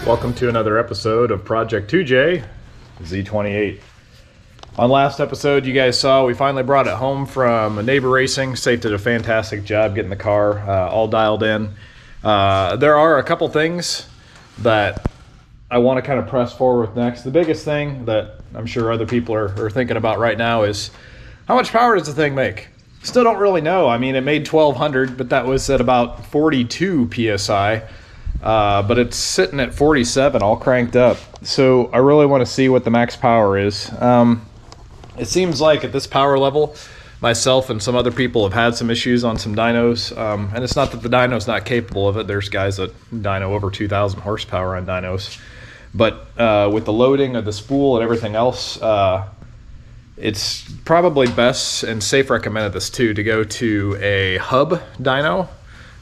Welcome to another episode of Project 2J Z28. On last episode, you guys saw we finally brought it home from Neighbor Racing. Safe did a fantastic job getting the car all dialed in. There are a couple things that I want to kind of press forward with next. The biggest thing that I'm sure other people are thinking about right now is how much power does the thing make? Still don't really know. I mean, it made 1200, but that was at about 42 PSI. But it's sitting at 47 all cranked up. So I really want to see what the max power is. It seems like at this power level, myself and some other people have had some issues on some dynos. And it's not that the dyno's not capable of it. There's guys that dyno over 2,000 horsepower on dynos. But with the loading of the spool and everything else, it's probably best and safe recommended this too to go to a hub dyno.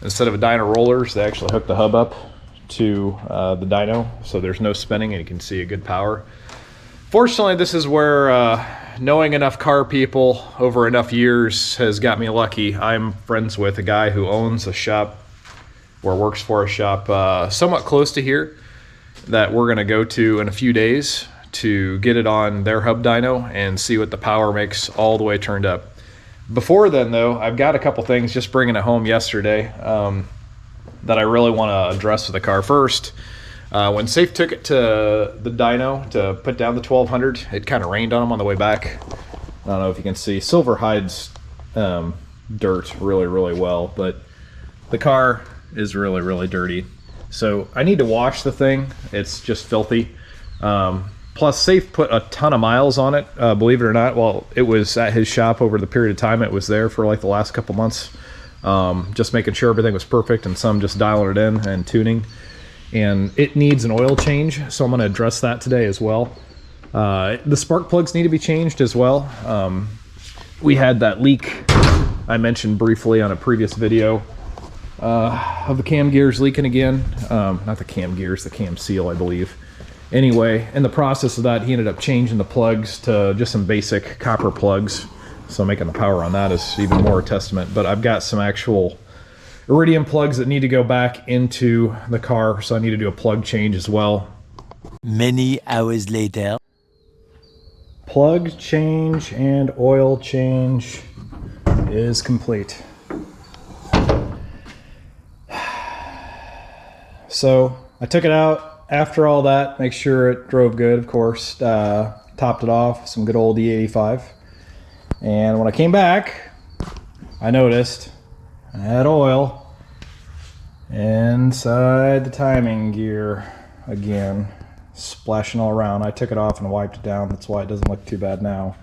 Instead of a dyno rollers, they actually hook the hub up to the dyno, so there's no spinning and you can see a good power. Fortunately, this is where knowing enough car people over enough years has got me lucky. I'm friends with a guy who owns a shop or works for a shop somewhat close to here that we're going to go to in a few days to get it on their hub dyno and see what the power makes all the way turned up. Before then, though, I've got a couple things just bringing it home yesterday that I really want to address with the car. First, when Safe took it to the dyno to put down the 1200, it kind of rained on him on the way back. I don't know if you can see. Silver hides dirt really, really well, but the car is really, really dirty. So I need to wash the thing. It's just filthy. Plus, Safe put a ton of miles on it, believe it or not. Well, it was at his shop over the period of time it was there for like the last couple months. Just making sure everything was perfect and some just dialing it in and tuning. And it needs an oil change, so I'm going to address that today as well. The spark plugs need to be changed as well. We had that leak I mentioned briefly on a previous video of the cam gears leaking again. Not the cam gears, the cam seal, I believe. Anyway, in the process of that, he ended up changing the plugs to just some basic copper plugs. So making the power on that is even more a testament. But I've got some actual iridium plugs that need to go back into the car, so I need to do a plug change as well. Many hours later. Plug change and oil change is complete. So I took it out. After all that, make sure it drove good, of course. Topped it off, some good old E85. And when I came back, I noticed I had oil inside the timing gear again, splashing all around. I took it off and wiped it down. That's why it doesn't look too bad now.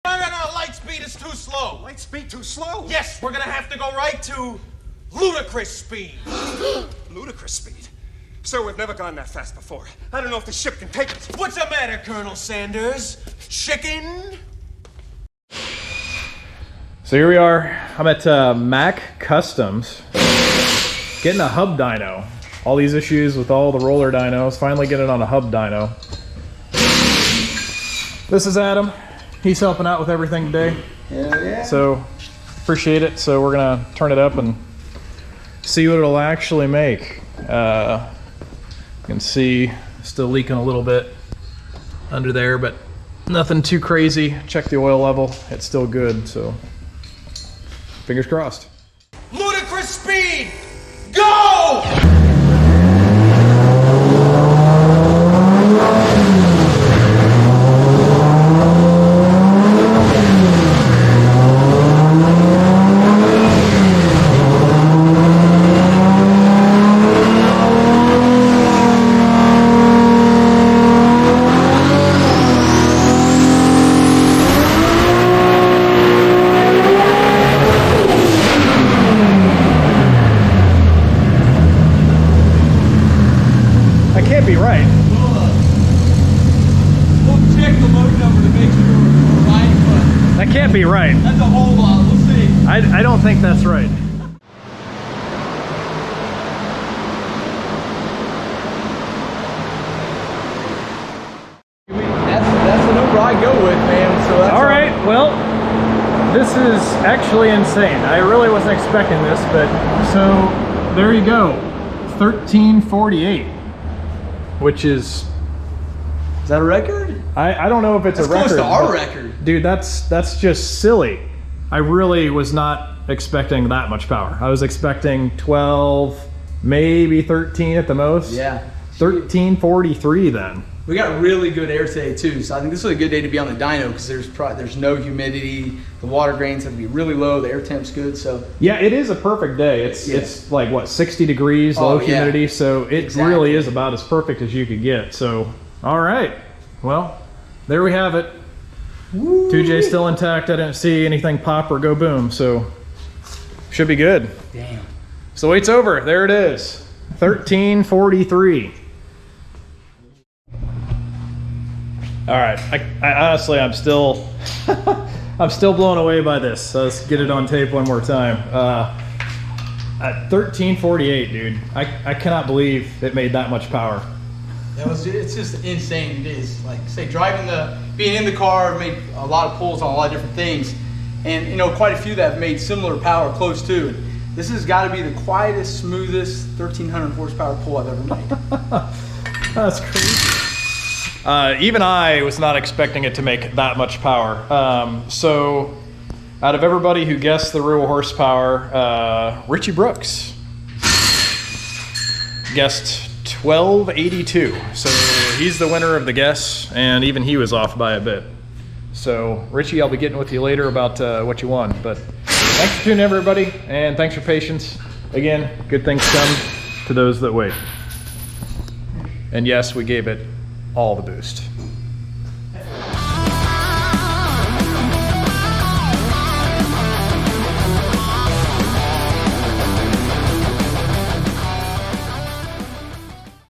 No, light speed is too slow. Light speed too slow? Yes, we're gonna have to go right to ludicrous speed. Ludicrous speed? Sir, we've never gone that fast before. I don't know if the ship can take us. What's the matter, Colonel Sanders? Chicken? So here we are. I'm at Mac Customs, getting a hub dyno. All these issues with all the roller dynos, finally get it on a hub dyno. This is Adam. He's helping out with everything today. Yeah. So appreciate it. So we're gonna turn it up and see what it'll actually make. You can see still leaking a little bit under there, but nothing too crazy. Check the oil level, it's still good, so fingers crossed. Ludicrous speed! Go! Be right. We'll check the load number to make sure we're right, but That can't be right. that's a whole lot. We'll see. I don't think that's right. That's the number I go with, man. So that's All right, well, this is actually insane. I really wasn't expecting this, but so there you go, 1348. which is that a record? I don't know if it's That's a record. close to our but- record. Dude, that's just silly. I really was not expecting that much power. I was expecting 12, maybe 13 at the most. Yeah. 1343 then. We got really good air today too, so I think this is a good day to be on the dyno because there's no humidity. The water grains have to be really low. The air temp's good, so Yeah, it is a perfect day. It's like what, 60 degrees, low yeah. humidity, so it Exactly. really is about as perfect as you could get. So, all right, well, there we have it. 2J's still intact. I didn't see anything pop or go boom, so should be good. damn. So wait's over. There it is, 1343. All right, I honestly, I'm still, I'm still blown away by this. So let's get it on tape one more time. At 1348, dude, I cannot believe it made that much power. It's just insane. It is like say being in the car made a lot of pulls on a lot of different things, and you know quite a few that have made similar power close to it. This has got to be the quietest, smoothest 1300 horsepower pull I've ever made. That's crazy. Even I was not expecting it to make that much power. So out of everybody who guessed the real horsepower, Richie Brooks guessed 1282. So he's the winner of the guess, and even he was off by a bit. So Richie, I'll be getting with you later about what you won. But thanks for tuning in, everybody, and thanks for patience. Again, good things come to those that wait. And yes, we gave it all the boost.